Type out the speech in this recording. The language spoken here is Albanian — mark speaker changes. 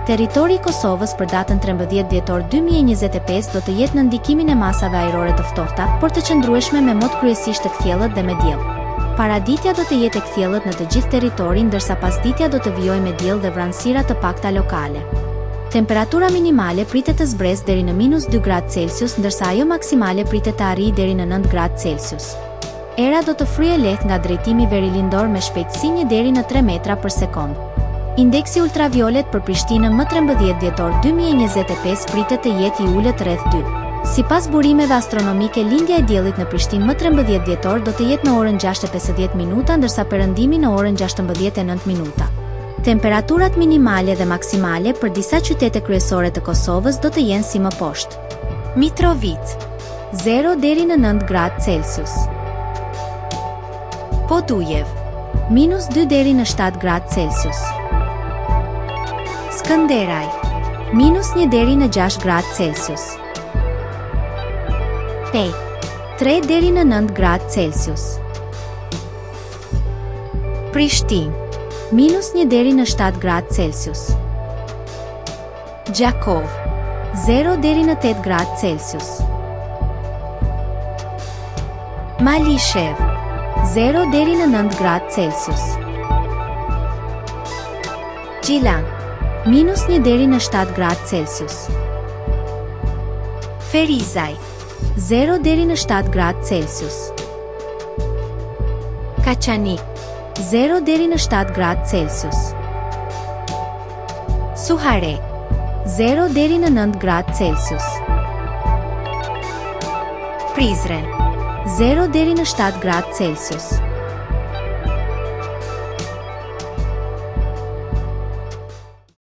Speaker 1: Territori i Kosovës për datën 13 dhjetor 2025 do të jetë në ndikimin e masave ajrore të ftohta, por të qëndrueshme me mot kryesisht të kthjellët dhe me diell. Paraditja do të jetë e kthjellët në të gjithë territorin, ndërsa pasditja do të vijojë me diell dhe vranësira të pakta lokale. Temperatura minimale pritet të zbresë deri në -2 gradë Celsius, ndërsa ajo maksimale pritet të arrijë deri në 9 gradë Celsius. Era do të fryejë lehtë nga drejtimi verilindor me shpejtësi 1 deri në 3 metra për sekond. Indeksi ultraviolet për Prishtinën më 13 dhjetor 2025 pritet të jetë i ulët rreth 2. Sipas burimeve astronomike, lindja e diellit në Prishtinë më 13 dhjetor do të jetë në orën 6:50 minuta, ndërsa perëndimi në orën 16:09 minuta. Temperaturat minimale dhe maksimale për disa qytete kryesore të Kosovës do të jenë si më poshtë. Mitrovica 0 deri në 9 gradë Celsius. Podujev -2 deri në 7 gradë Celsius. Skënderaj -1 deri në 6 gradë Celsius. Pej 3 deri në 9 gradë Celsius. Prishtinë -1 deri në 7 gradë Celsius. Gjakov 0 deri në 8 gradë Celsius. Malishev 0 deri në 9 gradë Celsius. Gjilan -1 deri në 7 gradë Celsius. Ferizaj 0 deri në 7 gradë Celsius. Kaçanik 0 deri në 7 gradë Celsius. Suharek 0 deri në 9 gradë Celsius. Prizren 0 deri në 7 gradë Celsius.